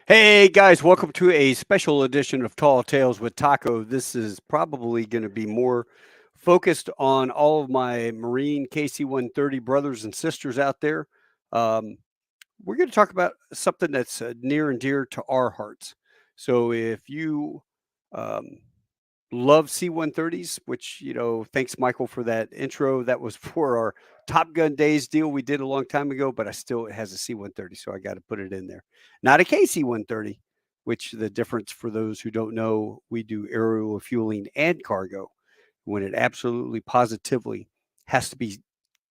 Hey guys, welcome to a special edition of Tall Tales with Taco. This is probably going to be more focused on all of my Marine KC-130 brothers and sisters out there. Um, we're going to talk about something that's near and dear to our hearts. So if you um, love C-130s, which, thanks Michael for that intro. That was for our Top Gun Days deal we did a long time ago, but it has a C-130, so I got to put it in there. Not a KC-130, which the difference for those who don't know, we do aerial refueling and cargo. When it absolutely positively has to be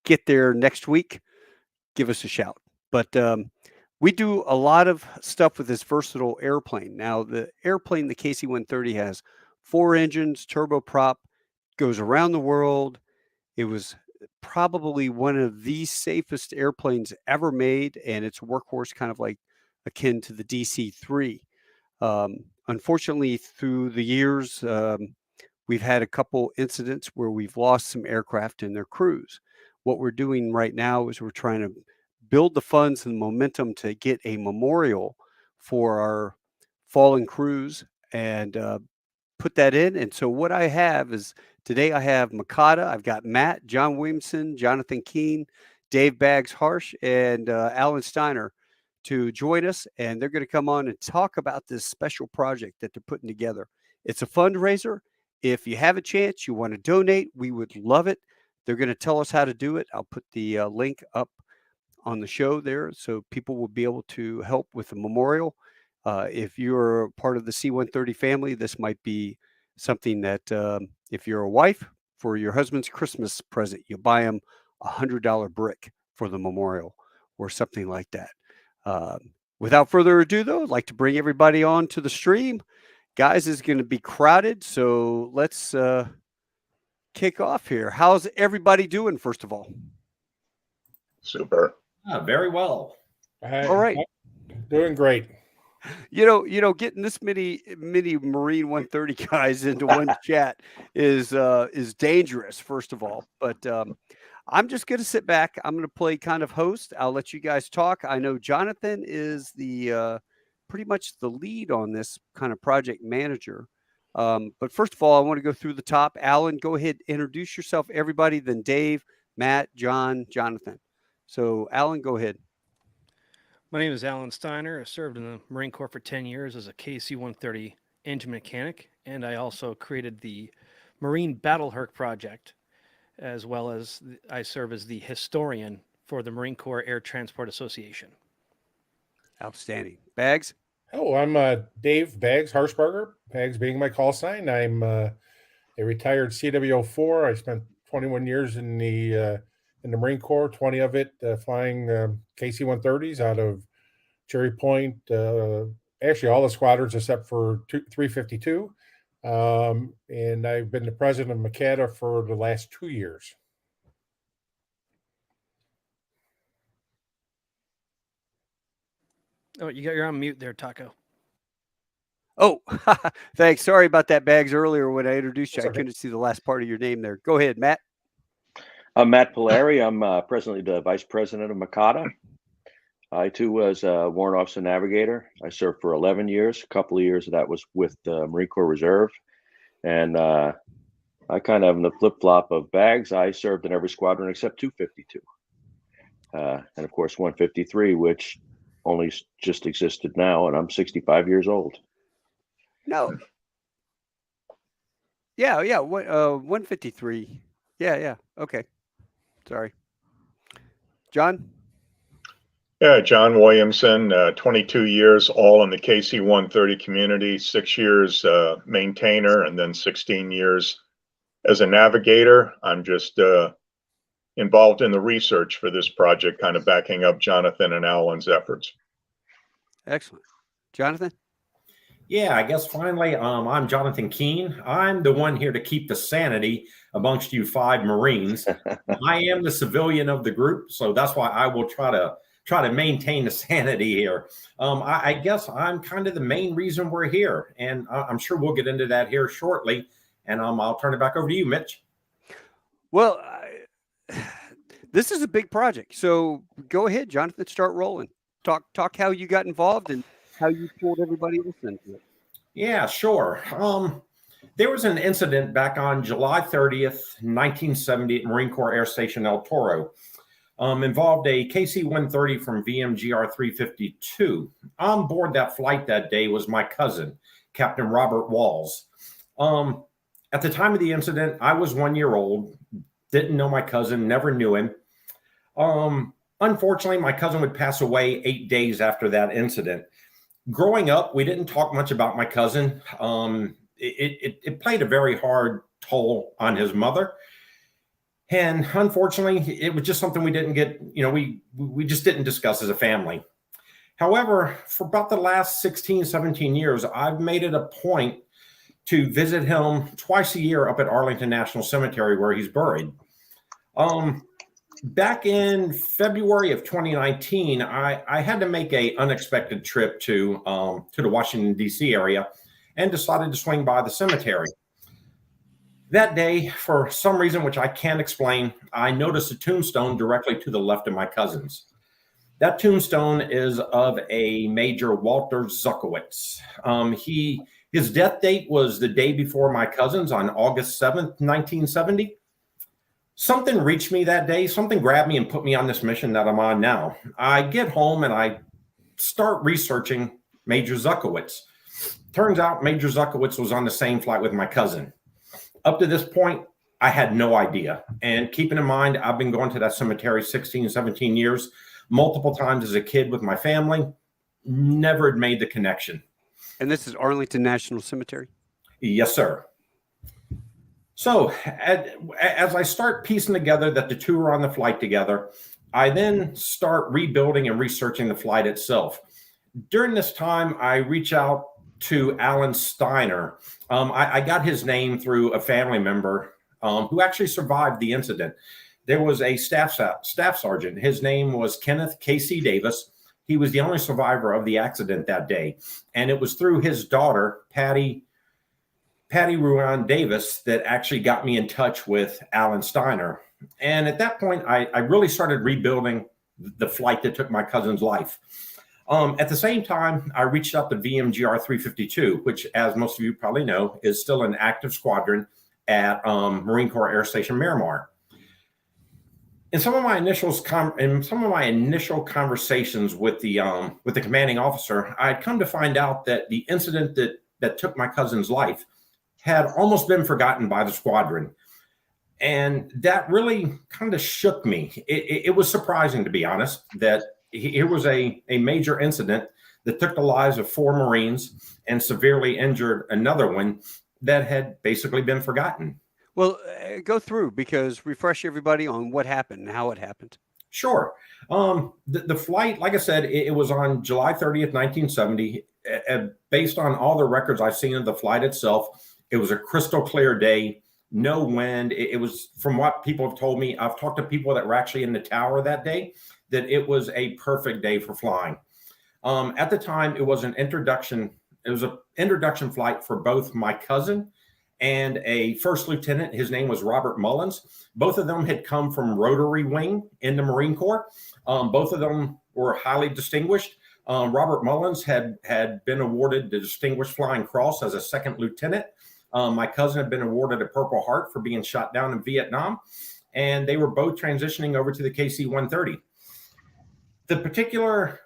get there next week, give us a shout. But we do a lot of stuff with this versatile airplane. Now, the airplane, the KC-130, has 4 engines, turboprop, goes around the world. It was probably one of the safest airplanes ever made, and it's a workhorse kind of like akin to the DC-3. Unfortunately, through the years, we've had a couple incidents where we've lost some aircraft and their crews. What we're doing right now is we're trying to build the funds and momentum to get a memorial for our fallen crews and put that in. And so what I have is today I have Makata, I've got Matt, John Williamson, Johnathan Keene, Dave Baggs Harsh, and Alan Stinar to join us. And they're going to come on and talk about this special project that they're putting together. It's a fundraiser. If you have a chance, you want to donate, we would love it. They're going to tell us how to do it. I'll put the link up on the show there so people will be able to help with the memorial. If you're part of the C-130 family, this might be something that if you're a wife, for your husband's Christmas present, you buy him $100 brick for the memorial or something like that. Without further ado, though, I'd like to bring everybody on to the stream. Guys, it's going to be crowded, so let's kick off here. How's everybody doing, first of all? Super. Very well. All right. Doing great. Getting this many Marine 130 guys into one chat is dangerous, first of all. But I'm just going to sit back. I'm going to play kind of host. I'll let you guys talk. I know Johnathan is the pretty much the lead on this kind of project manager. But first of all, I want to go through the top. Alan, go ahead, introduce yourself, everybody. Then Dave, Matt, John, Johnathan. So, Alan, go ahead. My name is Alan Steiner. I served in the Marine Corps for 10 years as a KC-130 engine mechanic, and I also created the Marine Battle Herk project, as well as I serve as the historian for the Marine Corps Air Transport Association. Outstanding. Baggs? Oh, I'm Dave Baggs Harshberger, Baggs being my call sign. I'm a retired CW04. I spent 21 years in the Marine Corps, 20 of it flying KC-130s out of Cherry Point, actually all the squadrons except for 352. And I've been the president of Makata for the last 2 years. Oh, you're on mute there, Taco. Oh, thanks. Sorry about that, Baggs. Earlier when I introduced you, That's I okay. couldn't see the last part of your name there. Go ahead, Matt. I'm Matt Polari. I'm presently the vice president of Makata. I, too, was a warrant officer navigator. I served for 11 years. A couple of years of that was with the Marine Corps Reserve. And I kind of am the flip-flop of Baggs. I served in every squadron except 252. And, of course, 153, which only just existed now, and I'm 65 years old. No. Yeah. 153. Yeah. Okay. Sorry. John? Yeah, John Williamson, 22 years, all in the KC-130 community, 6 years maintainer, and then 16 years as a navigator. I'm just involved in the research for this project, kind of backing up Johnathan and Alan's efforts. Excellent. Johnathan? Yeah, I guess finally, I'm Johnathan Keene. I'm the one here to keep the sanity amongst you 5 Marines. I am the civilian of the group, so that's why I will try to maintain the sanity here. I guess I'm kind of the main reason we're here, and I'm sure we'll get into that here shortly. And I'll turn it back over to you, Mitch. Well, this is a big project. So go ahead, Johnathan, start rolling. Talk how you got involved and how you pulled everybody else into it. Yeah, sure. There was an incident back on July 30th, 1970 at Marine Corps Air Station El Toro. Involved a KC-130 from VMGR 352. On board that flight that day was my cousin, Captain Robert Walls. At the time of the incident, I was 1 year old, didn't know my cousin, never knew him. Unfortunately, my cousin would pass away 8 days after that incident. Growing up, we didn't talk much about my cousin. It played a very hard toll on his mother. And unfortunately, it was just something we didn't get, we just didn't discuss as a family. However, for about the last 16, 17 years, I've made it a point to visit him twice a year up at Arlington National Cemetery where he's buried. Back in February of 2019, I had to make an unexpected trip to the Washington, D.C. area and decided to swing by the cemetery. That day, for some reason which I can't explain, I noticed a tombstone directly to the left of my cousin's. That tombstone is of a Major Walter Zuckowitz. His death date was the day before my cousin's on August 7th, 1970. Something reached me that day. Something grabbed me and put me on this mission that I'm on now. I get home and I start researching Major Zuckowitz. Turns out Major Zuckowitz was on the same flight with my cousin. Up to this point, I had no idea. And keeping in mind, I've been going to that cemetery 16, 17 years, multiple times as a kid with my family, never had made the connection. And this is Arlington National Cemetery? Yes, sir. So as I start piecing together that the two are on the flight together, I then start rebuilding and researching the flight itself. During this time, I reach out to Alan Stinar. I got his name through a family member who actually survived the incident. There was a staff sergeant. His name was Kenneth K.C. Davis. He was the only survivor of the accident that day. And it was through his daughter, Patty Ruan Davis, that actually got me in touch with Alan Stinar. And at that point, I really started rebuilding the flight that took my cousin's life. At the same time, I reached out to VMGR 352, which, as most of you probably know, is still an active squadron at Marine Corps Air Station Miramar. In some of my initial conversations with the commanding officer, I had come to find out that the incident that took my cousin's life had almost been forgotten by the squadron. And that really kind of shook me. It was surprising, to be honest, that here was a major incident that took the lives of 4 Marines and severely injured another one that had basically been forgotten. Well, go through, because refresh everybody on what happened and how it happened. Sure. The flight, like I said, it was on July 30th, 1970. Based on all the records I've seen of the flight itself, it was a crystal clear day, no wind. It was, from what people have told me, I've talked to people that were actually in the tower that day, that it was a perfect day for flying. At the time, it was an introduction flight for both my cousin and a first lieutenant. His name was Robert Mullins. Both of them had come from Rotary Wing in the Marine Corps. Both of them were highly distinguished. Robert Mullins had been awarded the Distinguished Flying Cross as a second lieutenant. My cousin had been awarded a Purple Heart for being shot down in Vietnam. And they were both transitioning over to the KC-130. The particular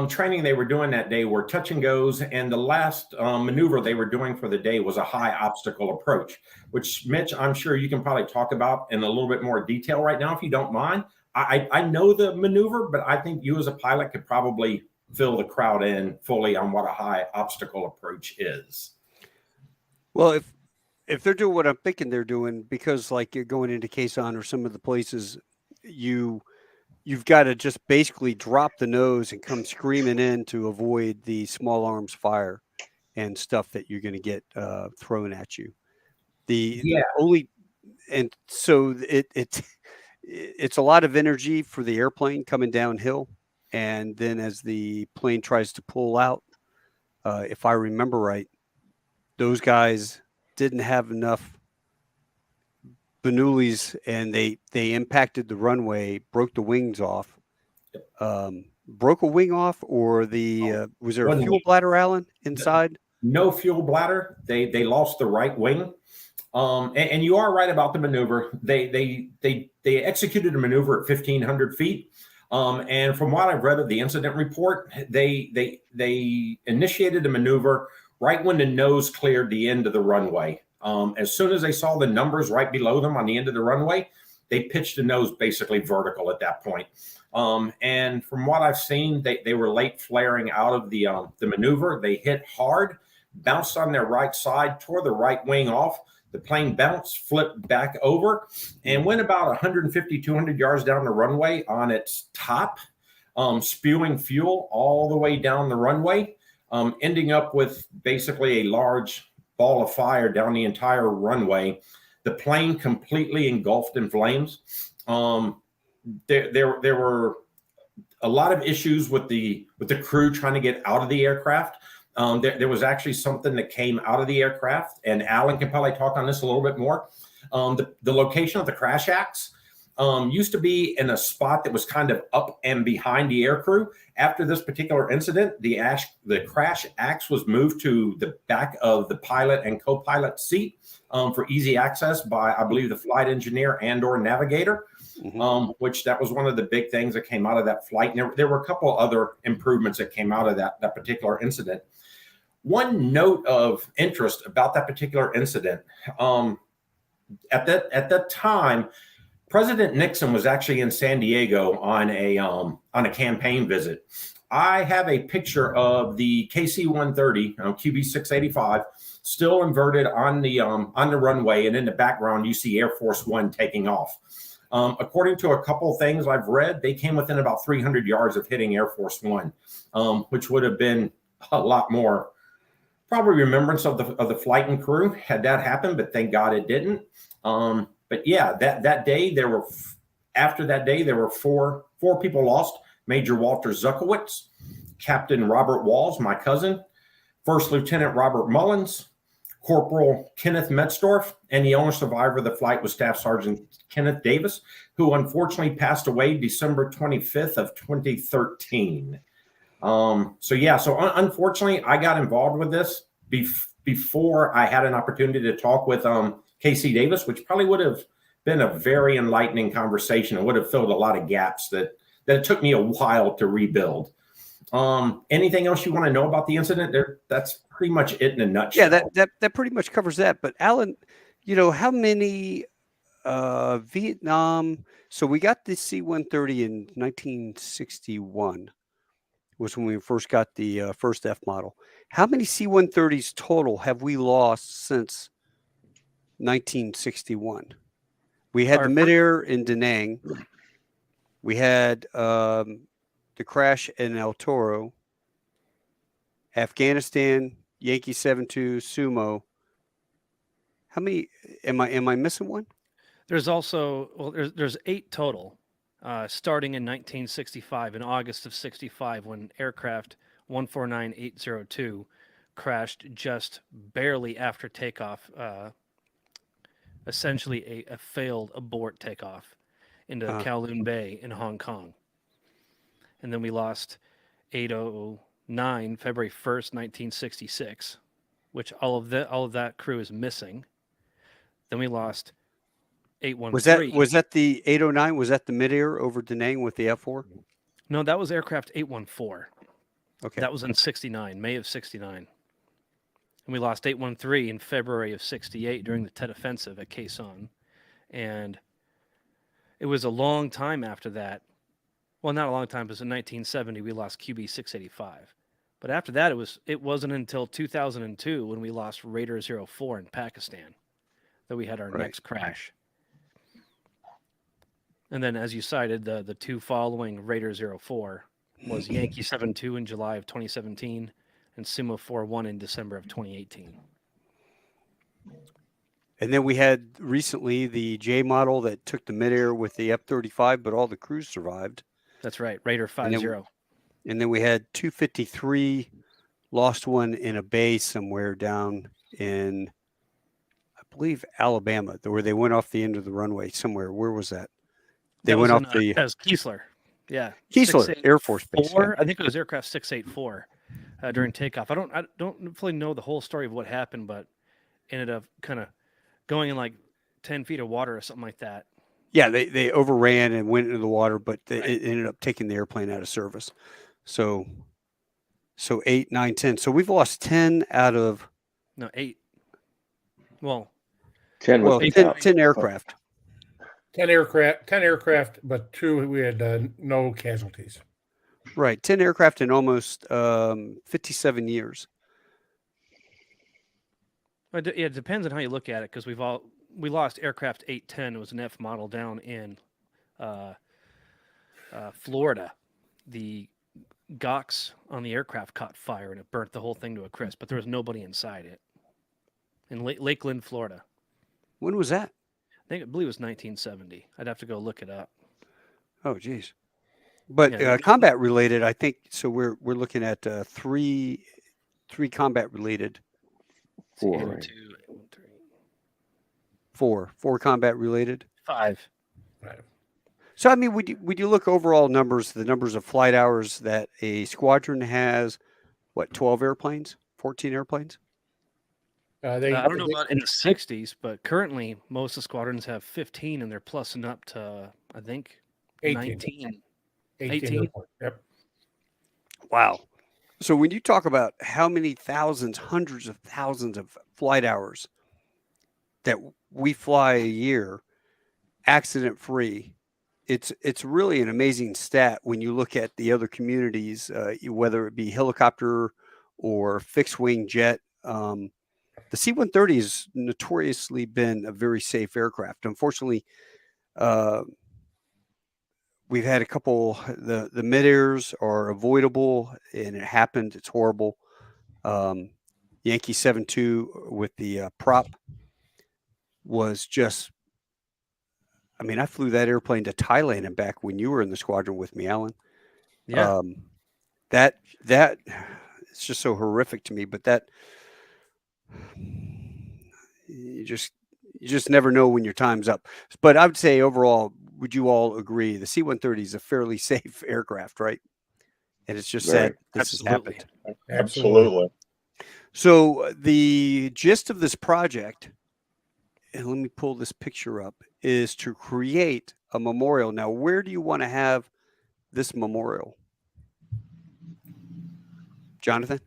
training they were doing that day were touch and goes, and the last maneuver they were doing for the day was a high obstacle approach, which, Mitch, I'm sure you can probably talk about in a little bit more detail right now, if you don't mind. I know the maneuver, but I think you as a pilot could probably fill the crowd in fully on what a high obstacle approach is. Well, if they're doing what I'm thinking they're doing, because like you're going into Quezon or some of the places, you've got to just basically drop the nose and come screaming in to avoid the small arms fire and stuff that you're going to get thrown at you. And so it's a lot of energy for the airplane coming downhill, and then as the plane tries to pull out, if I remember right, those guys didn't have enough Bernoullis, and they impacted the runway, broke the wings off. broke a wing off, or the was there a One fuel wing. bladder, Alan, inside? No fuel bladder. They lost the right wing. And you are right about the maneuver. They executed a maneuver at 1,500 feet. And from what I've read of the incident report, they initiated a maneuver right when the nose cleared the end of the runway. As soon as they saw the numbers right below them on the end of the runway, they pitched the nose basically vertical at that point. And from what I've seen, they were late flaring out of the maneuver. They hit hard, bounced on their right side, tore the right wing off. The plane bounced, flipped back over, and went about 150, 200 yards down the runway on its top, spewing fuel all the way down the runway, ending up with basically a large ball of fire down the entire runway. The plane completely engulfed in flames. There were a lot of issues with the crew trying to get out of the aircraft. There was actually something that came out of the aircraft, and Alan can probably talk on this a little bit more. The location of the crash axe used to be in a spot that was kind of up and behind the aircrew. After this particular incident, the crash axe was moved to the back of the pilot and co-pilot seat for easy access by, I believe, the flight engineer and or navigator. Which that was one of the big things that came out of that flight. And there were a couple other improvements that came out of that particular incident. One note of interest about that particular incident, at that time, President Nixon was actually in San Diego on a campaign visit. I have a picture of the KC-130, QB-685, still inverted on the runway, and in the background you see Air Force One taking off. According to a couple of things I've read, they came within about 300 yards of hitting Air Force One, which would have been a lot more probably remembrance of the flight and crew had that happened, but thank God it didn't. But yeah, that day after that day there were four people lost: Major Walter Zuckowitz, Captain Robert Walls, my cousin, First Lieutenant Robert Mullins, Corporal Kenneth Metzdorf, and the only survivor of the flight was Staff Sergeant Kenneth Davis, who unfortunately passed away December 25th of 2013. So unfortunately, I got involved with this before I had an opportunity to talk with KC Davis, which probably would have been a very enlightening conversation and would have filled a lot of gaps that it took me a while to rebuild. Anything else you want to know about the incident? That's pretty much it in a nutshell. Yeah, that pretty much covers that. But Alan, how many Vietnam? So we got the C-130 in 1961. Was when we first got the first F model. How many C-130s total have we lost since 1961? We had the midair in Da Nang. We had the crash in El Toro, Afghanistan, Yankee 7-2, Sumo. How many? Am I missing one? There's also there's 8 total. Starting in 1965, in August of 65, when aircraft 149802 crashed just barely after takeoff, essentially a failed abort takeoff into Kowloon Bay in Hong Kong. And then we lost 809, February 1st, 1966, which all of that crew is missing. Then we lost 813. Was that the 809? Was that the midair over Da Nang with the F4? No, that was aircraft 814. Okay. That was in 69, May of 69. And we lost 813 in February of 68 during the Tet Offensive at Khe Sanh. And it was a long time after that. Well, not a long time, because in 1970 we lost QB-685. But after that, it wasn't until 2002 when we lost Raider 04 in Pakistan that we had our next crash. And then, as you cited, the 2 following Raider 04 was Yankee 7-2 in July of 2017 and Sumo 4-1 in December of 2018. And then we had recently the J model that took the midair with the F-35, but all the crews survived. That's right, Raider 5-0. And then we had 253, lost one in a bay somewhere down in, I believe, Alabama, where they went off the end of the runway somewhere. Where was that? They went off the. That was Keesler. Yeah. Keesler Air Force Base. Yeah. I think it was aircraft 684 during takeoff. I don't fully know the whole story of what happened, but ended up kind of going in like 10 feet of water or something like that. Yeah, they overran and went into the water, but it ended up taking the airplane out of service. So 8, 9, 10. So we've lost 10 out of 8. Well, 10 was 10 aircraft. 10 aircraft, but 2 we had no casualties. Right, 10 aircraft in almost 57 years. It depends on how you look at it, because we lost aircraft 810. It was an F model down in Florida. The gocks on the aircraft caught fire and it burnt the whole thing to a crisp, but there was nobody inside it. In Lakeland, Florida. When was that? I believe it was 1970. I'd have to go look it up. Oh, geez. But combat related, I think. So we're looking at 3 combat related. 4. Right? 4 combat related. 5. Right. So I mean, would you look overall numbers, the numbers of flight hours that a squadron has? What, 12 airplanes, 14 airplanes? I don't know about in the 60s, but currently most of the squadrons have 15, and they're plussing up to, I think, 19. 18. Yep. Wow. So when you talk about how many thousands, hundreds of thousands of flight hours that we fly a year, accident free, it's really an amazing stat when you look at the other communities, whether it be helicopter or fixed wing jet. The C-130 has notoriously been a very safe aircraft. Unfortunately, we've had a couple. The mid-airs are avoidable, and it happened. It's horrible. Yankee 7-2 with the prop was just. I mean, I flew that airplane to Thailand and back when you were in the squadron with me, Alan. Yeah. That it's just so horrific to me. But that you just never know when your time's up. But I would say overall, would you all agree the C-130 is a fairly safe aircraft, right? And it's just sad this has happened. Absolutely. So the gist of this project, and let me pull this picture up, is to create a memorial. Now, where do you want to have this memorial? Johnathan?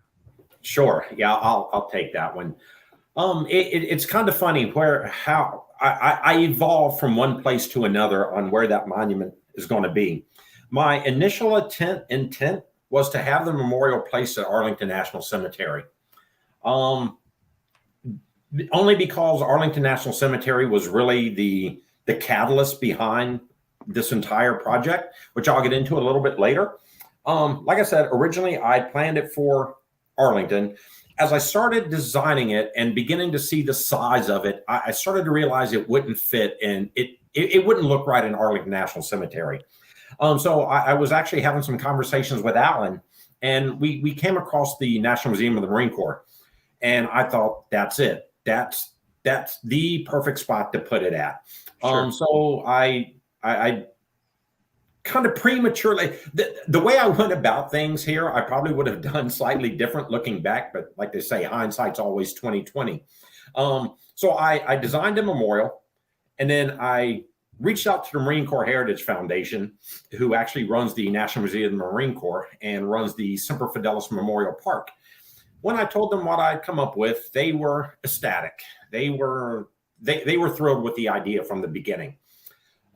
Sure. Yeah, I'll take that one. It's kind of funny how I evolve from one place to another on where that monument is going to be. My initial intent was to have the memorial placed at Arlington National Cemetery. Only because Arlington National Cemetery was really the catalyst behind this entire project, which I'll get into a little bit later. Like I said, originally I planned it for Arlington. As I started designing it and beginning to see the size of it, I started to realize it wouldn't fit and it wouldn't look right in Arlington National Cemetery. So I was actually having some conversations with Alan, and we came across the National Museum of the Marine Corps, and I thought, that's it. That's the perfect spot to put it at. Sure. So I kind of prematurely, the way I went about things here, I probably would have done slightly different looking back, but like they say, hindsight's always 20/20. So I designed a memorial, and then I reached out to the Marine Corps Heritage Foundation, who actually runs the National Museum of the Marine Corps and runs the Semper Fi Memorial Park. When I told them what I'd come up with, they were ecstatic. They were thrilled with the idea from the beginning.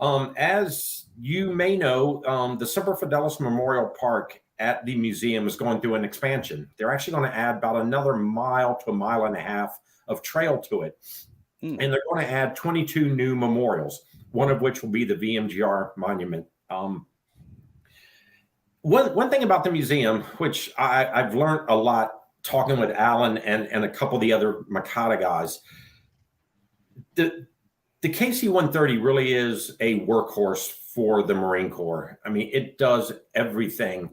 As you may know, the Semper Fi Memorial Park at the museum is going through an expansion. They're actually going to add about another mile to a mile and a half of trail to it. And they're going to add 22 new memorials, one of which will be the VMGR monument. One thing about the museum, which I've learned a lot talking with Alan and a couple of the other Makata guys, the KC-130 really is a workhorse for the Marine Corps. I mean, it does everything.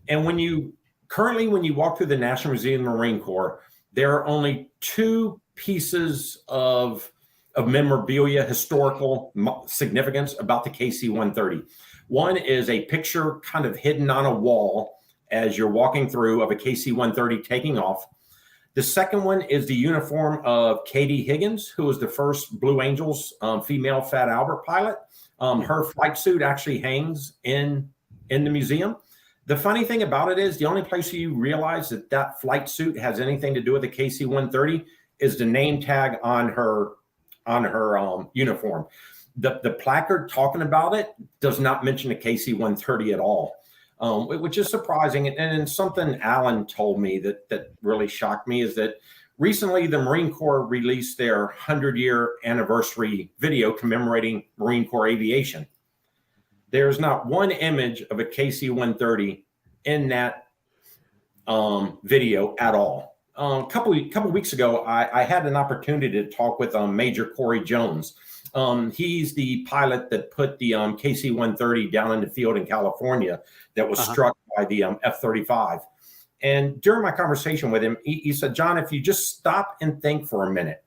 And when you walk through the National Museum of the Marine Corps, there are only 2 pieces of memorabilia, historical significance about the KC-130. One is a picture kind of hidden on a wall as you're walking through of a KC-130 taking off. The second one is the uniform of Katie Higgins, who was the first Blue Angels female Fat Albert pilot. Her flight suit actually hangs in the museum. The funny thing about it is the only place you realize that that flight suit has anything to do with the KC-130 is the name tag on her uniform. The placard talking about it does not mention the KC-130 at all, which is surprising. And something Alan told me that really shocked me is that recently the Marine Corps released their 100-year anniversary video commemorating Marine Corps aviation. There's not one image of a KC-130 in that video at all. A couple weeks ago, I had an opportunity to talk with Major Corey Jones. He's the pilot that put the KC-130 down in the field in California that was struck by the F-35. And during my conversation with him, he said, John, if you just stop and think for a minute,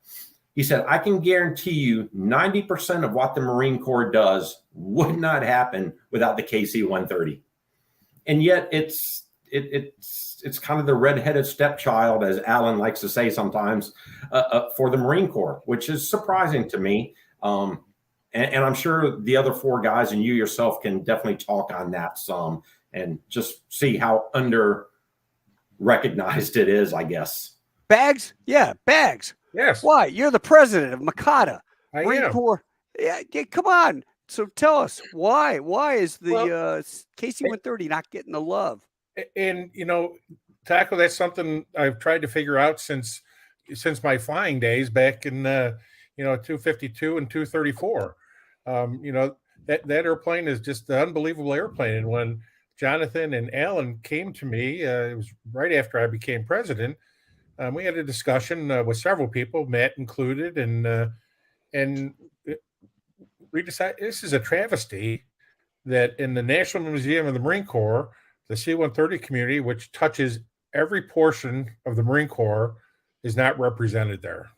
he said, I can guarantee you 90% of what the Marine Corps does would not happen without the KC-130. And yet it's kind of the redheaded stepchild, as Alan likes to say sometimes, for the Marine Corps, which is surprising to me. And I'm sure the other four guys and you yourself can definitely talk on that some and just see how under recognized it is, I guess. Bags? Yeah, Bags. Yes. Why? You're the president of Makata. I Marine am. Corps. Yeah, come on. So tell us why? Why is the KC-130 not getting the love? And Taco, that's something I've tried to figure out since my flying days back in 252 and 234. That airplane is just an unbelievable airplane. And when Johnathan and Alan came to me, it was right after I became president. We had a discussion with several people, Matt included, and we decided this is a travesty that in the National Museum of the Marine Corps, the C-130 community, which touches every portion of the Marine Corps, is not represented there.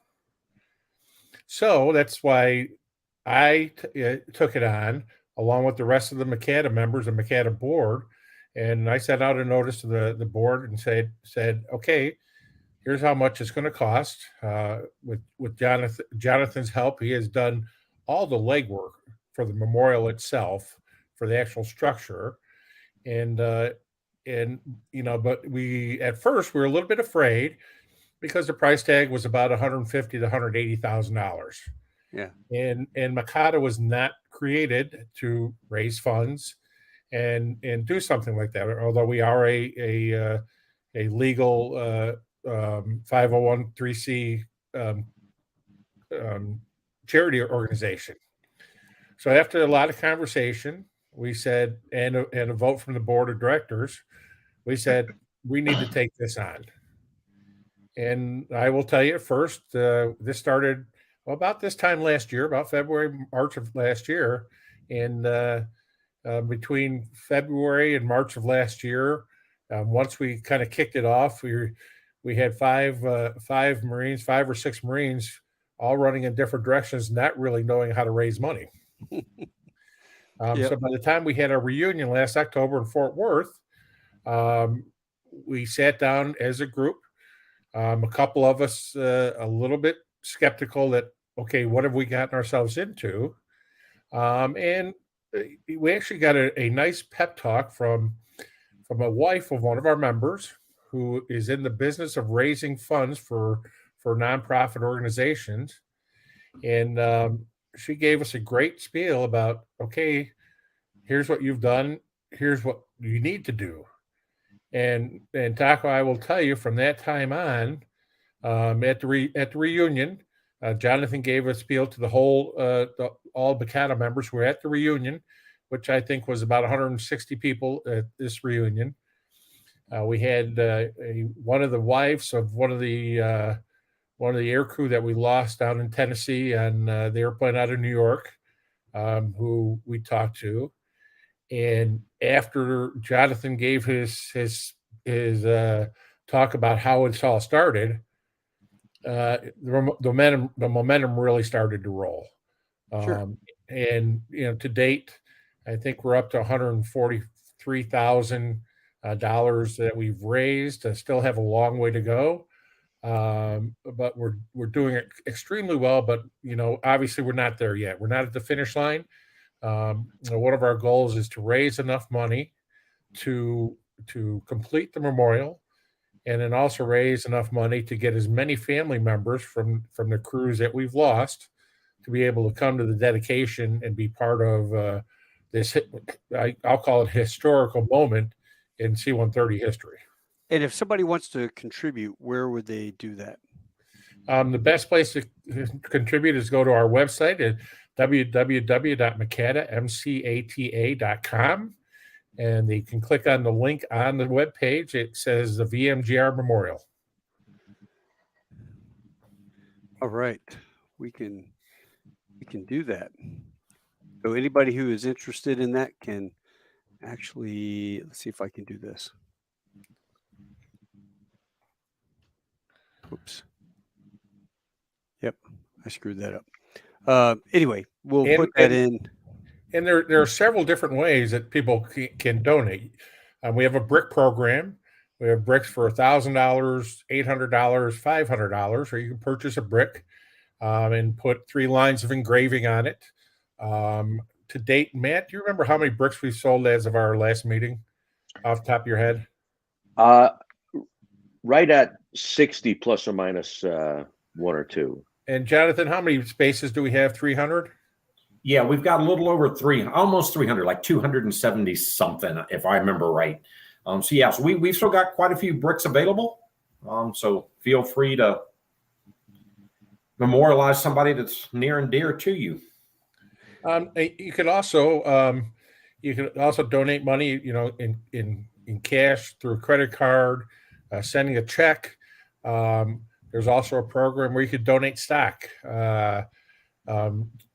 So that's why I took it on, along with the rest of the Makata members and Makata board, and I sent out a notice to the board and said, okay, here's how much it's going to cost. With Jonathan's help, he has done all the legwork for the memorial itself, for the actual structure, but we at first we were a little bit afraid because the price tag was about $150,000 to $180,000. Yeah, and Makata was not created to raise funds and do something like that. Although we are a legal 501(c) charity organization. So after a lot of conversation, we said, and a vote from the board of directors, we said we need to take this on. And I will tell you first, this started about this time last year, about February, March of last year. And between February and March of last year, once we kind of kicked it off, we had five or six Marines all running in different directions, not really knowing how to raise money. So by the time we had our reunion last October in Fort Worth, we sat down as a group. A couple of us a little bit skeptical that, okay, what have we gotten ourselves into? And we actually got a nice pep talk from a wife of one of our members who is in the business of raising funds for nonprofit organizations. And she gave us a great spiel about, okay, here's what you've done. Here's what you need to do. And Taco, I will tell you from that time on, at the reunion, Johnathan gave a spiel to the whole, all Makata members who were at the reunion, which I think was about 160 people at this reunion. We had one of the wives of one of the air crew that we lost down in Tennessee on the airplane out of New York, who we talked to. And after Johnathan gave his talk about how it's all started, the momentum really started to roll. Sure. And to date, I think we're up to $143,000 that we've raised. I still have a long way to go, but we're doing it extremely well. But obviously, we're not there yet. We're not at the finish line. One of our goals is to raise enough money to complete the memorial, and then also raise enough money to get as many family members from the crews that we've lost to be able to come to the dedication and be part of this, I'll call it historical moment in C-130 history. And if somebody wants to contribute, where would they do that? The best place to contribute is go to our website at www.macata.com. And they can click on the link on the webpage. It says the VMGR Memorial. All right, we can do that. So anybody who is interested in that can actually, let's see if I can do this. Oops. Yep, I screwed that up. Anyway, we'll put that in. And there are several different ways that people can donate. We have a brick program. We have bricks for $1,000, $800, $500, or you can purchase a brick and put 3 lines of engraving on it. To date, Matt, do you remember how many bricks we sold as of our last meeting off the top of your head? Right at 60 plus or minus 1 or 2. And Johnathan, how many spaces do we have? 300? Yeah, we've got a little over almost 300, like 270 something, if I remember right. So we've still got quite a few bricks available. So feel free to memorialize somebody that's near and dear to you. You could also donate money, in cash, through a credit card, sending a check. There's also a program where you could donate stock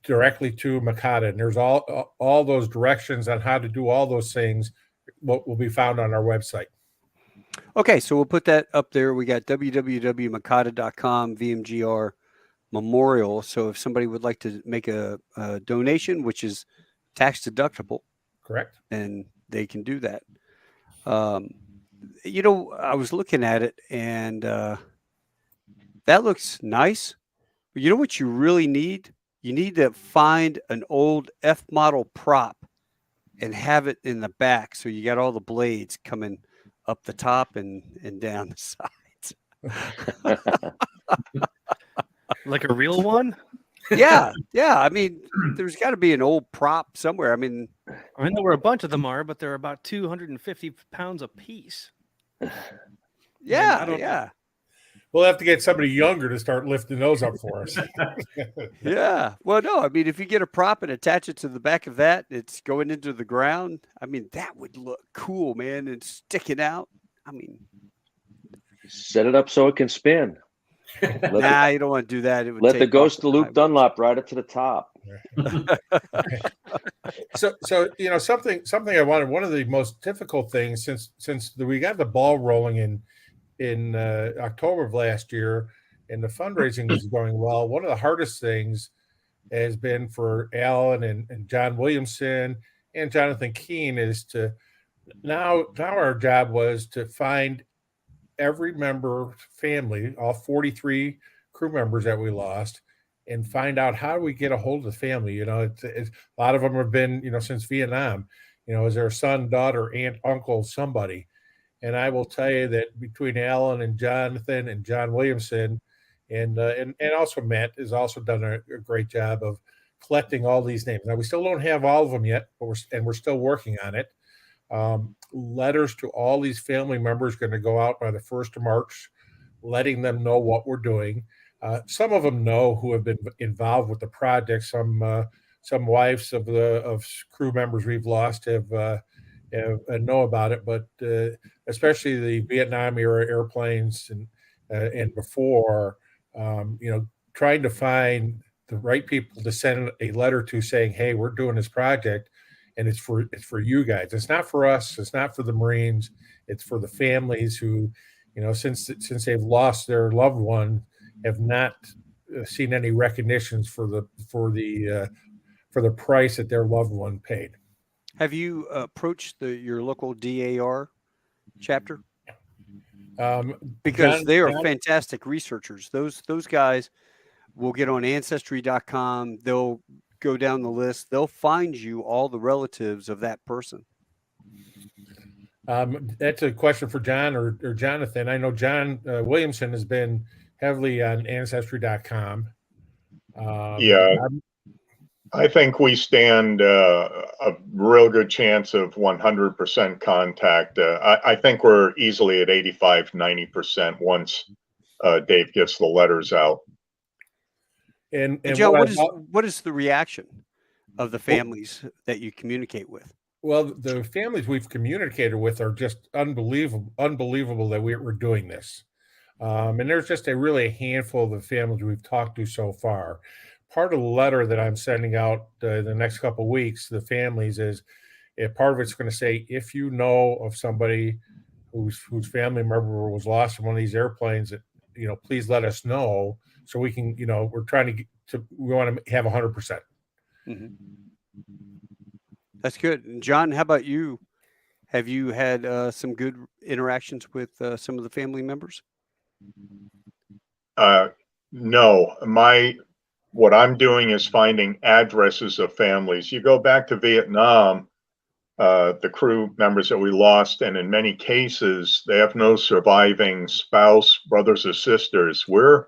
directly to Makata, and there's all those directions on how to do all those things will be found on our website. Okay, so we'll put that up there. We got www.makata.com VMGR Memorial. So if somebody would like to make a donation, which is tax deductible, correct, then they can do that. I was looking at it, and that looks nice. But you know what you really need? You need to find an old F model prop and have it in the back. So you got all the blades coming up the top and down the sides. Like a real one? Yeah. I mean, there's got to be an old prop somewhere. I mean, I know where a bunch of them are, but they're about 250 pounds a piece. Yeah. We'll have to get somebody younger to start lifting those up for us. Yeah. Well, no, I mean, if you get a prop and attach it to the back of that, it's going into the ground. I mean, that would look cool, man, and sticking out. I mean, set it up so it can spin. You don't want to do that. It would let the ghost of Luke Dunlop ride it to the top. So something I wanted. One of the most difficult things since we got the ball rolling in October of last year, and the fundraising was going well. One of the hardest things has been for Alan and John Williamson and Johnathan Keene is to now our job was to find every member family, all 43 crew members that we lost, and find out how do we get a hold of the family. It's a lot of them have been, since Vietnam. Is there a son, daughter, aunt, uncle, somebody? And I will tell you that between Alan and Johnathan and John Williamson, and also Matt has also done a great job of collecting all these names. Now we still don't have all of them yet, but we're still working on it. Letters to all these family members going to go out by the 1st of March, letting them know what we're doing. Some of them know who have been involved with the project. Some wives of crew members we've lost have know about it, but especially the Vietnam era airplanes and before, trying to find the right people to send a letter to saying, hey, we're doing this project. And it's for you guys. It's not for us. It's not for the Marines. It's for the families who, since they've lost their loved one, have not seen any recognitions for the price that their loved one paid. Have you approached your local DAR chapter? Because they are fantastic researchers. Those guys will get on Ancestry.com. They'll go down the list. They'll find you all the relatives of that person. That's a question for John or Johnathan. I know John Williamson has been heavily on Ancestry.com. I think we stand a real good chance of 100% contact. I think we're easily at 85, 90% once Dave gets the letters out. And John, what is the reaction of the families that you communicate with? Well, the families we've communicated with are just unbelievable that we're doing this. And there's just a handful of the families we've talked to so far. Part of the letter that I'm sending out the next couple of weeks to the families is part of it's going to say, if you know of somebody whose family member was lost in one of these airplanes, that, please let us know so we can, we're trying we want to have 100%. Mm-hmm. That's good. And John, how about you? Have you had some good interactions with some of the family members? No, what I'm doing is finding addresses of families. You go back to Vietnam, the crew members that we lost, and in many cases, they have no surviving spouse, brothers or sisters. We're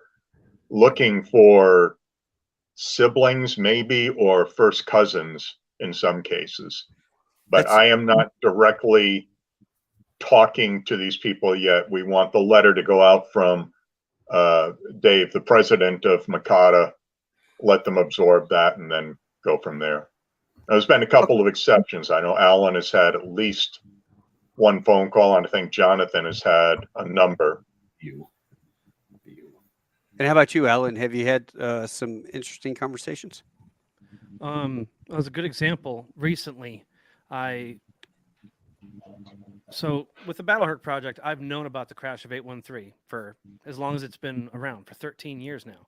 looking for siblings, maybe, or first cousins in some cases. But I am not directly talking to these people yet. We want the letter to go out from Dave, the president of Makata, let them absorb that and then go from there. There's been a couple of exceptions. I know Alan has had at least one phone call, and I think Johnathan has had a number. And how about you, Alan? Have you had some interesting conversations? As a good example, recently, so with the Battle Herk project, I've known about the crash of 813 for as long as it's been around, for 13 years now.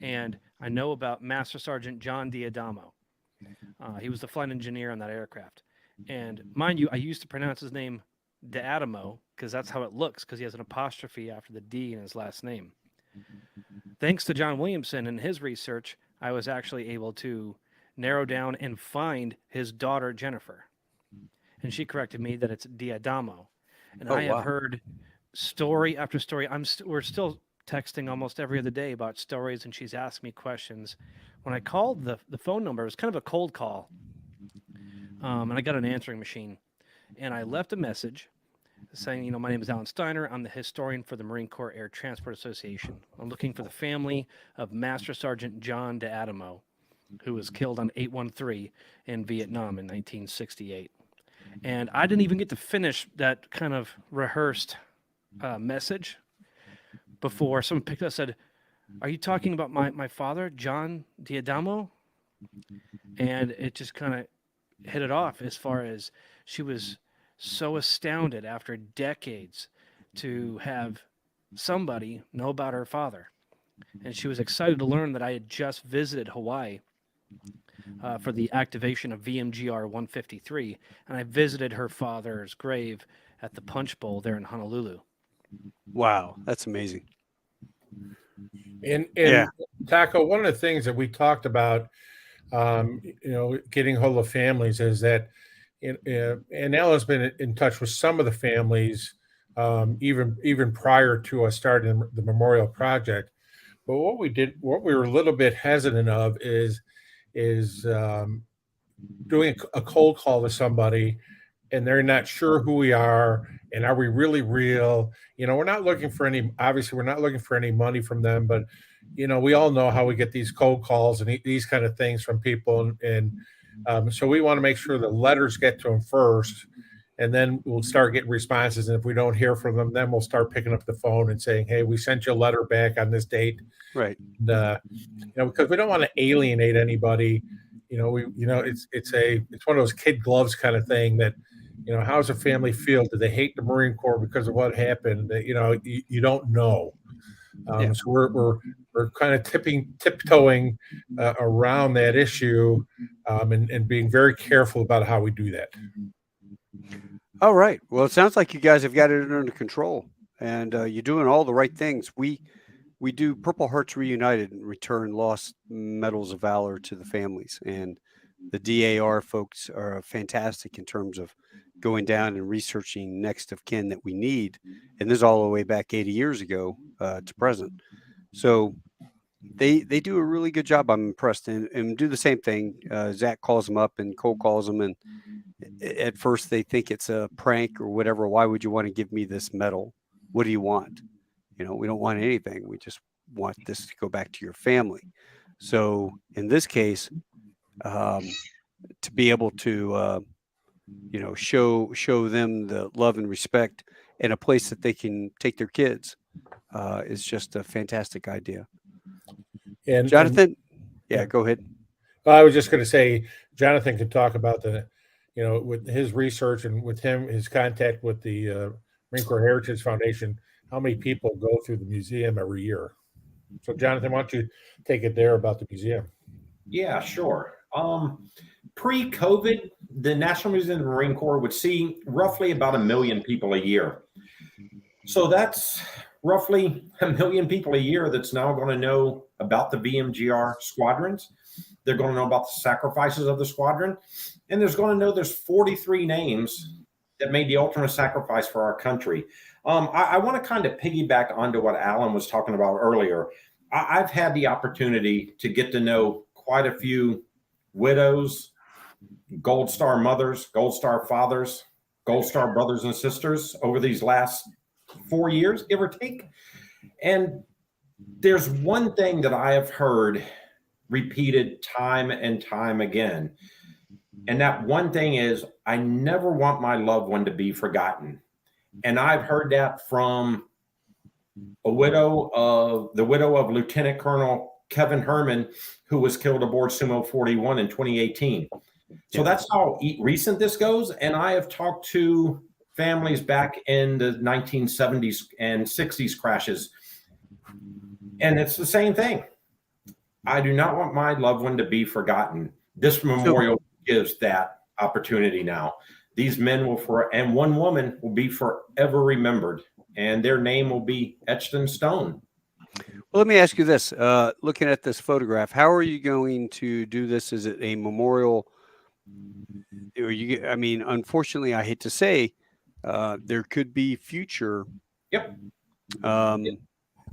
And I know about Master Sergeant John D'Adamo. He was the flight engineer on that aircraft. And mind you, I used to pronounce his name D'Adamo because that's how it looks, because he has an apostrophe after the D in his last name. Thanks to John Williamson and his research, I was actually able to narrow down and find his daughter, Jennifer. And she corrected me that it's D'Adamo. And I have heard story after story. We're still texting almost every other day about stories, and she's asked me questions. When I called the phone number, it was kind of a cold call. And I got an answering machine. And I left a message saying, my name is Alan Stinar. I'm the historian for the Marine Corps Air Transport Association. I'm looking for the family of Master Sergeant John D'Adamo, who was killed on 813 in Vietnam in 1968. And I didn't even get to finish that kind of rehearsed message before someone picked up and said, "Are you talking about my father, John D'Adamo?" And it just kind of hit it off, as far as she was so astounded after decades to have somebody know about her father. And she was excited to learn that I had just visited Hawaii for the activation of VMGR 153, and I visited her father's grave at the Punch Bowl there in Honolulu. Wow, that's amazing. And Taco, one of the things that we talked about, getting hold of families is that, and Alan's been in touch with some of the families, even prior to us starting the memorial project. But what we were a little bit hesitant of is doing a cold call to somebody and they're not sure who we are and are we really real. We're not looking for any money from them, but we all know how we get these cold calls and these kind of things from people, and so we want to make sure the letters get to them first, and then we'll start getting responses. And if we don't hear from them, then we'll start picking up the phone and saying, "Hey, we sent you a letter back on this date." Right. And, because we don't want to alienate anybody. It's one of those kid gloves kind of thing that, how does a family feel? Do they hate the Marine Corps because of what happened? You don't know. So we're kind of tiptoeing around that issue, and being very careful about how we do that. All right. Well, it sounds like you guys have got it under control, and you're doing all the right things. We do Purple Hearts Reunited and return lost medals of valor to the families, and the DAR folks are fantastic in terms of going down and researching next of kin that we need, and this is all the way back 80 years ago to present. So they do a really good job. I'm impressed, and do the same thing. Zach calls them up, and Cole calls them, and at first they think it's a prank or whatever. Why would you want to give me this medal? What do you want? You know, we don't want anything. We just want this to go back to your family. So in this case, to be able to, show them the love and respect and a place that they can take their kids is just a fantastic idea. And Johnathan, go ahead. I was just going to say, Johnathan could talk about with his research and with his contact with the Marine Corps Heritage Foundation, how many people go through the museum every year. So, Johnathan, why don't you take it there about the museum? Yeah, sure. Pre-COVID, the National Museum of the Marine Corps would see roughly about 1 million people a year. So that's roughly 1 million people a year that's now going to know about the VMGR squadrons. They're going to know about the sacrifices of the squadron. And there's going to know there's 43 names that made the ultimate sacrifice for our country. I want to kind of piggyback onto what Alan was talking about earlier. I've had the opportunity to get to know quite a few widows, Gold Star mothers, Gold Star fathers, Gold Star brothers and sisters over these last 4 years, give or take. And there's one thing that I have heard repeated time and time again. And that one thing is, I never want my loved one to be forgotten. And I've heard that from the widow of Lieutenant Colonel Kevin Herman, who was killed aboard Sumo 41 in 2018. So that's how recent this goes. And I have talked to families back in the 1970s and 60s crashes. And it's the same thing. I do not want my loved one to be forgotten. This memorial gives that opportunity now. These men and one woman will be forever remembered, and their name will be etched in stone. Well, let me ask you this. Looking at this photograph, how are you going to do this? Is it a memorial? Unfortunately, I hate to say, there could be future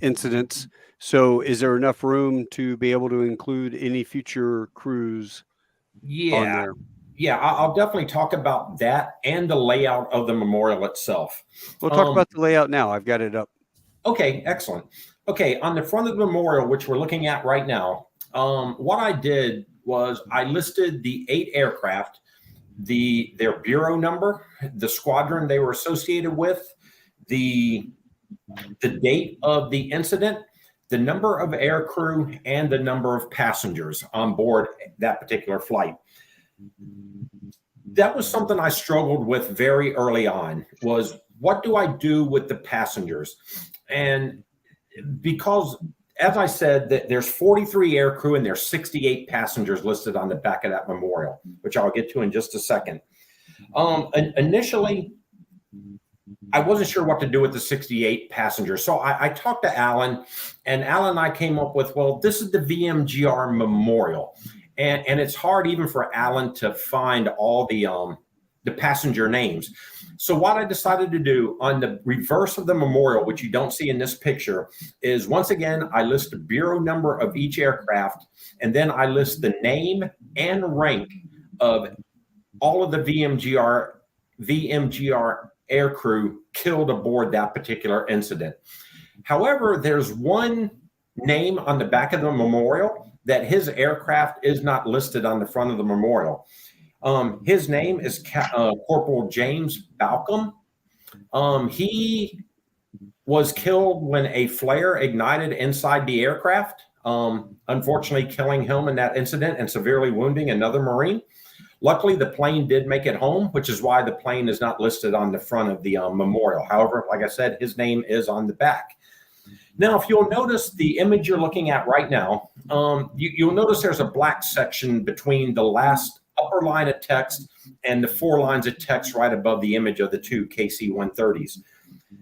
incidents. So is there enough room to be able to include any future crews on there? Yeah, I'll definitely talk about that and the layout of the memorial itself. We'll talk about the layout now. I've got it up. Okay, excellent. Okay, on the front of the memorial, which we're looking at right now, what I did was I listed the 8 aircraft, their bureau number, the squadron they were associated with, the date of the incident, the number of air crew, and the number of passengers on board that particular flight. That was something I struggled with very early on, was what do I do with the passengers? And because, as I said, that there's 43 air crew and there's 68 passengers listed on the back of that memorial, which I'll get to in just a second. Initially, I wasn't sure what to do with the 68 passengers. So I talked to Alan, and Alan and I came up with, well, this is the VMGR memorial. And it's hard even for Alan to find all the passenger names. So what I decided to do on the reverse of the memorial, which you don't see in this picture, is once again, I list the bureau number of each aircraft, and then I list the name and rank of all of the VMGR air crew killed aboard that particular incident. However, there's one name on the back of the memorial that his aircraft is not listed on the front of the memorial. His name is Corporal James Balcom. He was killed when a flare ignited inside the aircraft, unfortunately killing him in that incident and severely wounding another Marine. Luckily, the plane did make it home, which is why the plane is not listed on the front of the memorial. However, like I said, his name is on the back. Now, if you'll notice the image you're looking at right now, you'll notice there's a black section between the last upper line of text and the 4 lines of text right above the image of the 2 KC-130s.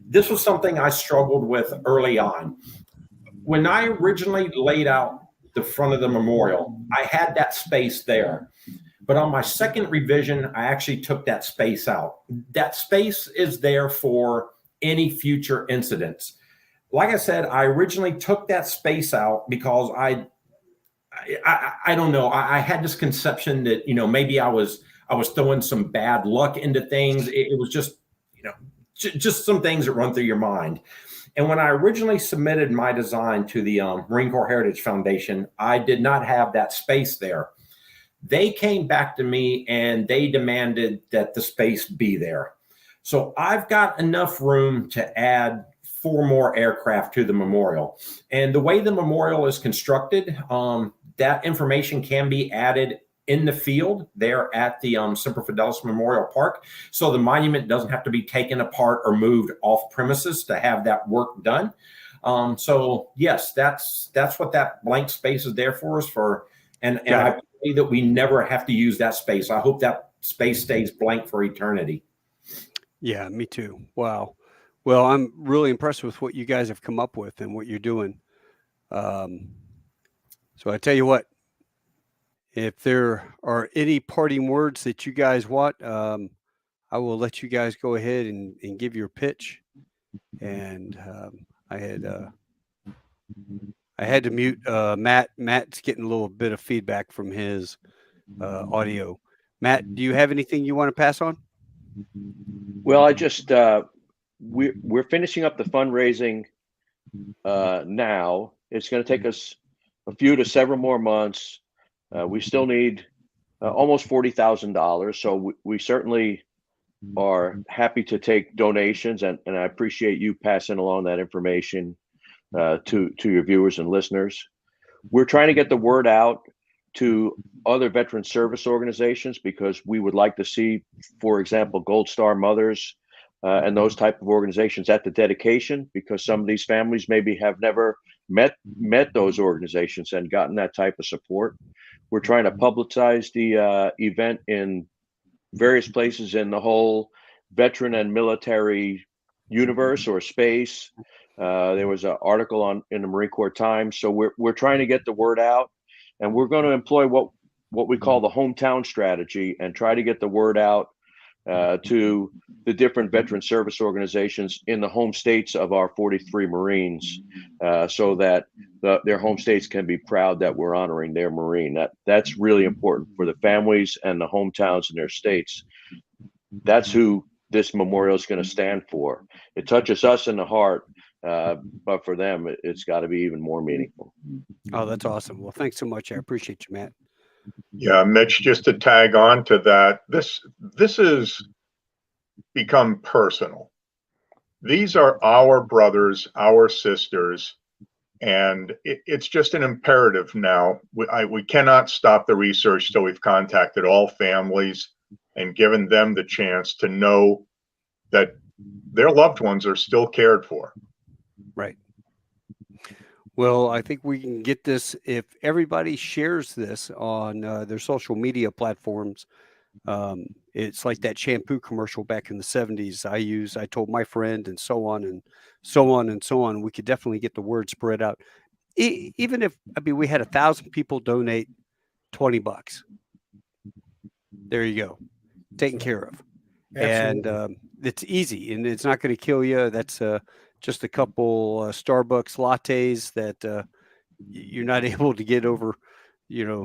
This was something I struggled with early on. When I originally laid out the front of the memorial, I had that space there. But on my second revision, I actually took that space out. That space is there for any future incidents. Like I said, I originally took that space out because I don't know. I had this conception that, maybe I was throwing some bad luck into things. It was just, just some things that run through your mind. And when I originally submitted my design to the Marine Corps Heritage Foundation, I did not have that space there. They came back to me and they demanded that the space be there. So I've got enough room to add 4 more aircraft to the memorial. And the way the memorial is constructed, that information can be added in the field there at the Semper Fidelis Memorial Park. So the monument doesn't have to be taken apart or moved off premises to have that work done. So yes, that's what that blank space is there for us for. And I pray that we never have to use that space. I hope that space stays blank for eternity. Yeah, me too. Wow. Well, I'm really impressed with what you guys have come up with and what you're doing. So I tell you what, if there are any parting words that you guys want, I will let you guys go ahead and give your pitch. And I had to mute Matt. Matt's getting a little bit of feedback from his audio. Matt, do you have anything you want to pass on? Well, I just we're finishing up the fundraising now. It's going to take us a few to several more months. We still need almost $40,000. So we certainly are happy to take donations, and I appreciate you passing along that information to your viewers and listeners. We're trying to get the word out to other veteran service organizations because we would like to see, for example, Gold Star Mothers and those type of organizations at the dedication, because some of these families maybe have never met those organizations and gotten that type of support. We're trying to publicize the event in various places in the whole veteran and military universe or space. There was an article in the Marine Corps Times. So we're trying to get the word out, and we're going to employ what we call the hometown strategy and try to get the word out to the different veteran service organizations in the home states of our 43 Marines, so that their home states can be proud that we're honoring their Marine. That's really important for the families and the hometowns in their states. That's who this memorial is going to stand for. It touches us in the heart, but for them, it's got to be even more meaningful. Oh, that's awesome. Well, thanks so much. I appreciate you, Matt. Yeah, Mitch, just to tag on to that, this has become personal. These are our brothers, our sisters, and it's just an imperative now. We cannot stop the research till we've contacted all families and given them the chance to know that their loved ones are still cared for. Right. Well, I think we can get this if everybody shares this on their social media platforms. It's like that shampoo commercial back in the 70s. I told my friend, and so on and so on and so on. We could definitely get the word spread out. Even if, we had 1,000 people donate $20. There you go. Taken care of. Absolutely. And it's easy, and it's not going to kill you. That's just a couple Starbucks lattes that you're not able to get over, your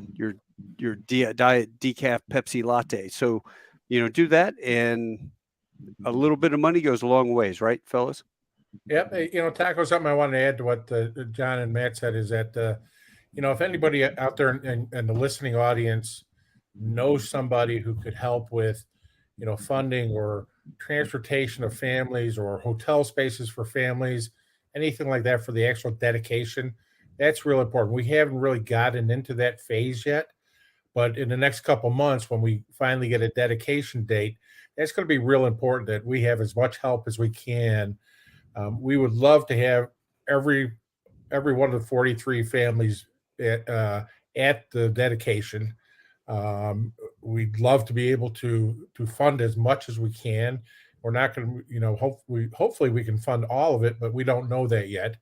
diet decaf Pepsi latte. So, do that, and a little bit of money goes a long ways, right, fellas? Yep. Taco, something I wanted to add to what John and Matt said is that, if anybody out there in the listening audience knows somebody who could help with, funding or transportation of families or hotel spaces for families, anything like that for the actual dedication, that's real important. We haven't really gotten into that phase yet, but in the next couple months, when we finally get a dedication date, that's going to be real important that we have as much help as we can. We would love to have every every one of the 43 families at the dedication. We'd love to be able to fund as much as we can. We're not going to, hopefully we can fund all of it, but we don't know that yet.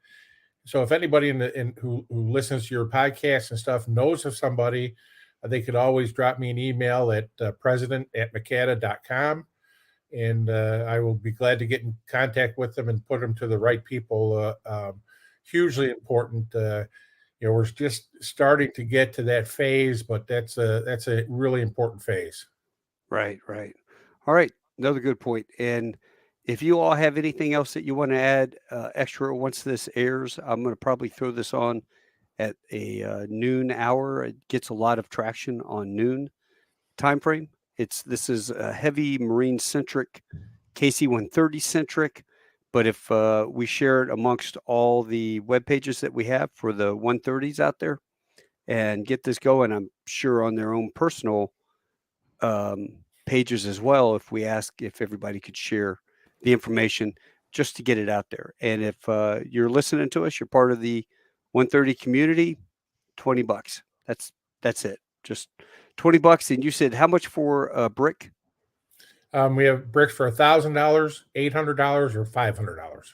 So if anybody who listens to your podcast and stuff knows of somebody, they could always drop me an email at president@macada.com, and I will be glad to get in contact with them and put them to the right people. Hugely important. We're just starting to get to that phase, but that's a really important phase. Right. All right. Another good point. And if you all have anything else that you want to add extra once this airs, I'm going to probably throw this on at a noon hour. It gets a lot of traction on noon time frame. This is a heavy Marine centric, KC-130 centric. But if we share it amongst all the web pages that we have for the 130s out there and get this going, I'm sure on their own personal pages as well, if we ask if everybody could share the information just to get it out there. And if you're listening to us, you're part of the 130 community, $20. That's it. Just $20. And you said how much for a brick? We have bricks for $1,000, $800, or $500.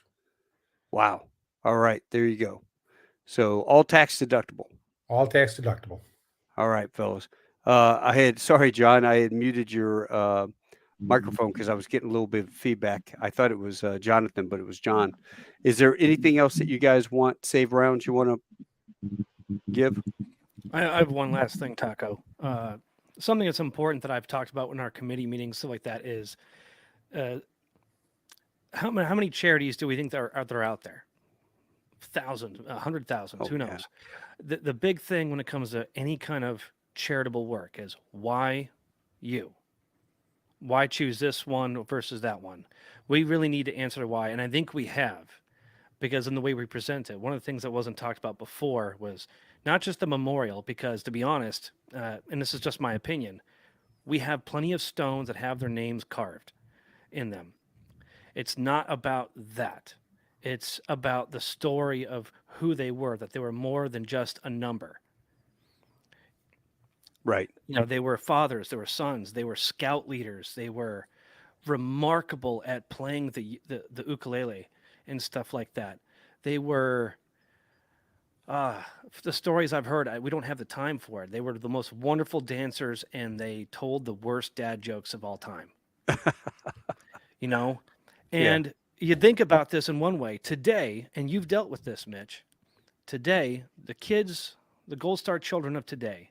Wow. All right. There you go. So all tax deductible. All tax deductible. All right, fellas. Sorry, John, I had muted your microphone because I was getting a little bit of feedback. I thought it was Johnathan, but it was John. Is there anything else that you guys want, save rounds, you want to give? I have one last thing, Taco. Something that's important that I've talked about in our committee meetings, stuff like that, is how many charities do we think are out there? Thousands, 100,000, who knows? Yeah. The big thing when it comes to any kind of charitable work is why you? Why choose this one versus that one? We really need to answer why, and I think we have, because in the way we present it, one of the things that wasn't talked about before was not just the memorial, because to be honest, and this is just my opinion, we have plenty of stones that have their names carved in them. It's not about that. It's about the story of who they were, that they were more than just a number. Right. They were fathers, they were sons, they were scout leaders, they were remarkable at playing the ukulele and stuff like that. They were, the stories I've heard, we don't have the time for it. They were the most wonderful dancers, and they told the worst dad jokes of all time. And you think about this in one way. Today, and you've dealt with this, Mitch, today, the kids, the Gold Star children of today,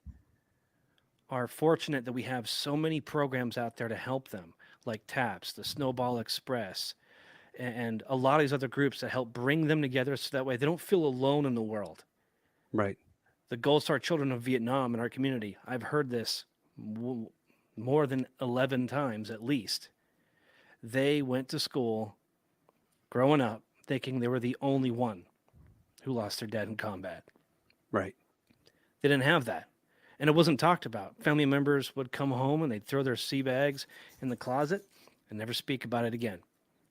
are fortunate that we have so many programs out there to help them, like TAPS, the Snowball Express, and a lot of these other groups that help bring them together so that way they don't feel alone in the world. Right. The Gold Star children of Vietnam in our community, I've heard this more than 11 times at least. They went to school growing up thinking they were the only one who lost their dad in combat. Right. They didn't have that. And it wasn't talked about. Family members would come home and they'd throw their sea bags in the closet and never speak about it again.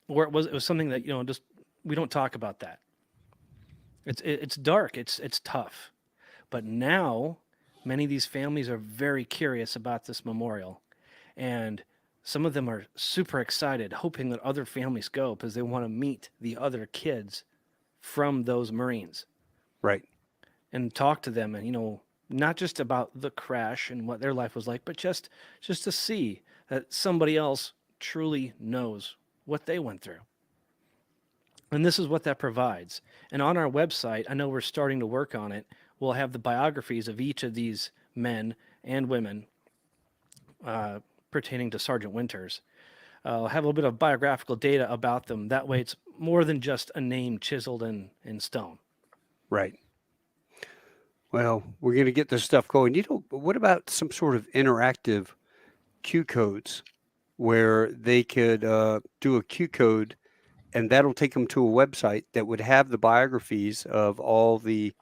Or it was something that, just we don't talk about that. It's dark. It's tough. But now many of these families are very curious about this memorial. And some of them are super excited, hoping that other families go because they want to meet the other kids from those Marines. Right. And talk to them and, not just about the crash and what their life was like, but just to see that somebody else truly knows what they went through. And this is what that provides. And on our website, I know we're starting to work on it, we'll have the biographies of each of these men and women pertaining to Sergeant Winters. I'll have a little bit of biographical data about them. That way it's more than just a name chiseled in stone. Right. Well, we're going to get this stuff going. What about some sort of interactive Q codes where they could do a Q code and that'll take them to a website that would have the biographies of all the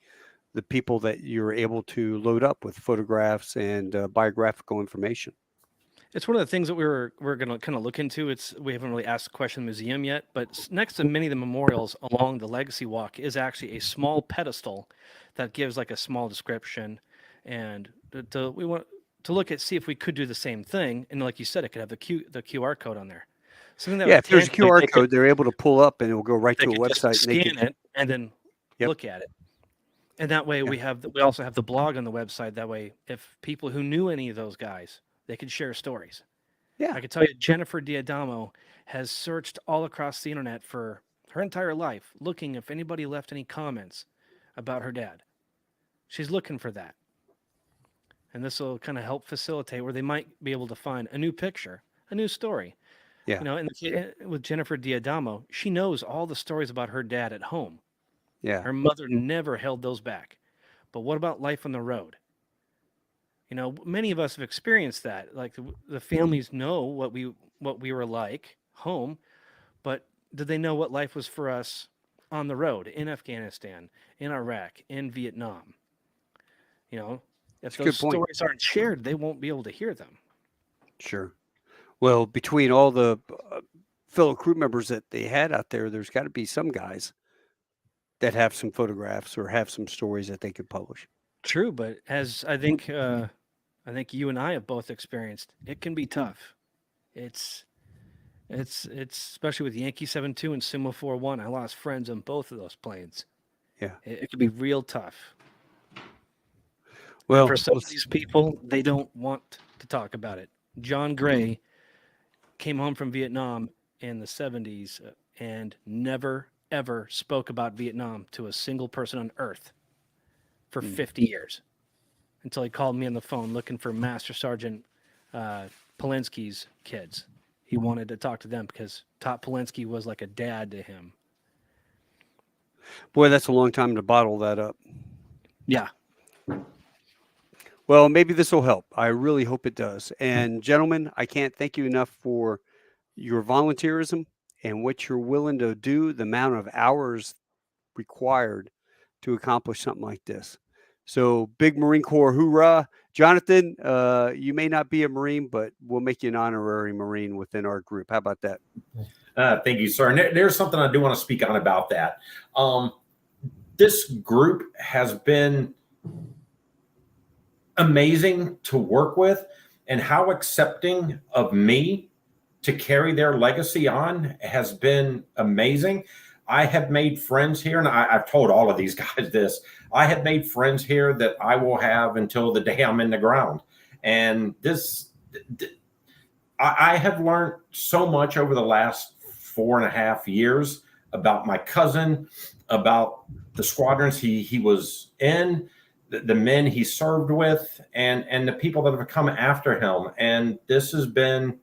people that you're able to load up with photographs and biographical information? It's one of the things that we're going to kind of look into. We haven't really asked the question in the museum yet, but next to many of the memorials along the Legacy Walk is actually a small pedestal that gives like a small description, and we want to look at see if we could do the same thing. And like you said, it could have the QR code on there. Something that if there's a QR code, they're able to pull up and it will go right to a website. Scan it and then look at it. And that way we also have the blog on the website. That way, if people who knew any of those guys, they could share stories. Yeah. I can tell you, Jennifer Diadamo has searched all across the internet for her entire life, looking if anybody left any comments about her dad. She's looking for that. And this will kind of help facilitate where they might be able to find a new picture, a new story. Yeah. You know, and with Jennifer Diadamo, she knows all the stories about her dad at home. Yeah. Her mother never held those back. But what about life on the road? You know, many of us have experienced that. Like the families know what we were like home, but did they know what life was for us on the road in Afghanistan, in Iraq, in Vietnam? You know, if those stories aren't shared, they won't be able to hear them. Sure. Well, between all the fellow crew members that they had out there, there's got to be some guys that have some photographs or have some stories that they could publish. True, but as I think you and I have both experienced, it can be tough. It's especially with Yankee 7-2 and Sumo 4-1. I lost friends on both of those planes. Yeah, it can be real tough. Well, and for some of these people, they don't want to talk about it. John Gray came home from Vietnam in the 70s and never, ever spoke about Vietnam to a single person on Earth for 50 years until he called me on the phone looking for Master Sergeant Polinsky's kids. He wanted to talk to them because Top Polinsky was like a dad to him. Boy, that's a long time to bottle that up. Yeah. Well, maybe this will help. I really hope it does. And gentlemen, I can't thank you enough for your volunteerism and what you're willing to do, the amount of hours required to accomplish something like this. So big Marine Corps hoorah. Johnathan, you may not be a Marine, but we'll make you an honorary Marine within our group. How about that? Thank you, sir. And there's something I do want to speak on about that. This group has been amazing to work with, and how accepting of me to carry their legacy on has been amazing. I have made friends here, and I've told all of these guys this. I have made friends here that I will have until the day I'm in the ground. And I have learned so much over the last 4.5 years about my cousin, about the squadrons he was in, the men he served with, and the people that have come after him. And this has been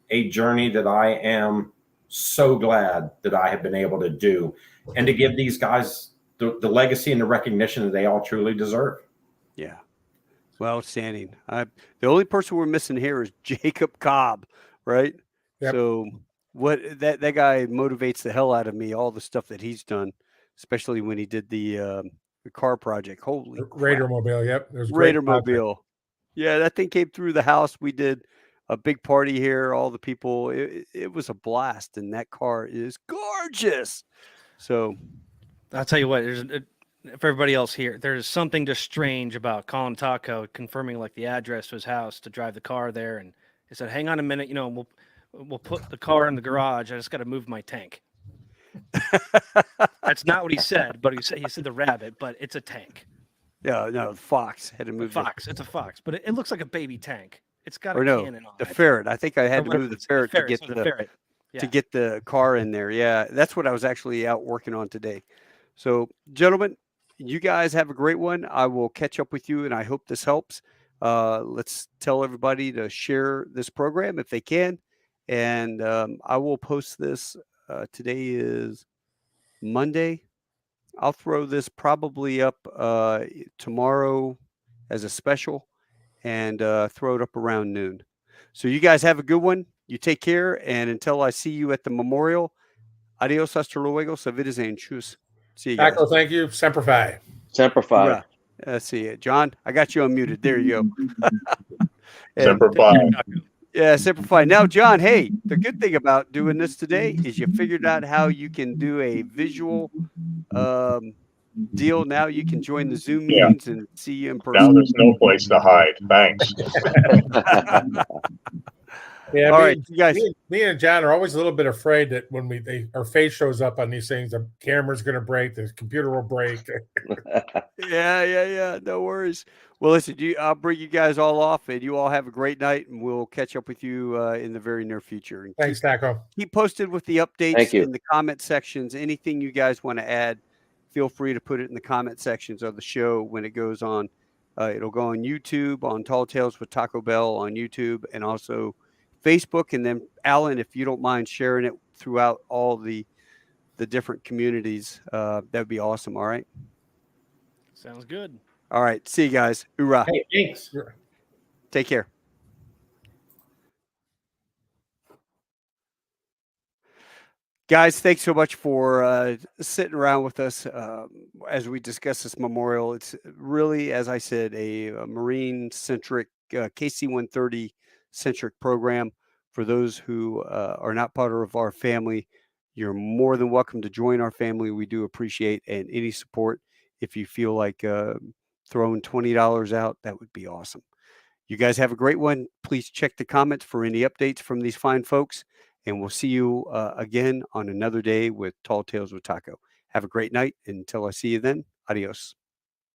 a journey that I am so glad that I have been able to do, and to give these guys the legacy and the recognition that they all truly deserve. Yeah. Well, outstanding. The only person we're missing here is Jacob Cobb, right? Yep. So what that guy motivates the hell out of me, all the stuff that he's done, especially when he did the car project. Holy Raider crap. Mobile. Yep. Raider Mobile. Yeah, that thing came through the house. We did a big party here, all the people. It was a blast, and that car is gorgeous. So I'll tell you what, for everybody else here, there's something just strange about calling Taco, confirming like the address to his house to drive the car there. And he said, hang on a minute, we'll put the car in the garage. I just got to move my tank. That's not what he said, but he said the rabbit, but it's a tank. Yeah, no, the fox had to move. It's a fox, but it looks like a baby tank. It's got a cannon on the it. ferret. I think I had to move the ferret to get the ferret. Yeah. To get the car in there. Yeah, that's what I was actually out working on today. So, gentlemen, you guys have a great one. I will catch up with you, and I hope this helps. Let's tell everybody to share this program if they can, and I will post this. Today is Monday. I'll throw this probably up tomorrow as a special, and throw it up around noon. So you guys have a good one. You take care, and until I see you at the memorial, adios, hasta luego, sa wiedersehen, tschüss. See you guys. Taco, thank you. Semper Fi. Semper Fi. See you. John, I got you unmuted. There you go. Semper Fi. Yeah, Semper Fi. Now, John, hey, the good thing about doing this today is you figured out how you can do a visual deal. Now you can join the Zoom Yeah. meetings and see you in Now person. there's no place to hide. Thanks. Yeah, All me, right, you guys. me and John are always a little bit afraid that when our face shows up on these things, the camera's going to break, the computer will break. Yeah. No worries. Well, listen, I'll bring you guys all off, and you all have a great night, and we'll catch up with you in the very near future. And Thanks, Taco. keep posted with the updates Thank you. in the comment sections. Anything you guys want to add, feel free to put it in the comment sections of the show when it goes on. It'll go on YouTube, on Tall Tales with Taco Bell on YouTube, and also Facebook. And then, Alan, if you don't mind sharing it throughout all the different communities, that would be awesome. All right. Sounds good. All right. See you guys. Hoorah. Hey, thanks. Take care. Guys, thanks so much for sitting around with us as we discuss this memorial. It's really, as I said, a Marine-centric, KC-130-centric program. For those who are not part of our family, you're more than welcome to join our family. We do appreciate any support. If you feel like throwing $20 out, that would be awesome. You guys have a great one. Please check the comments for any updates from these fine folks. And we'll see you again on another day with Tall Tales with Taco. Have a great night. Until I see you then, adios.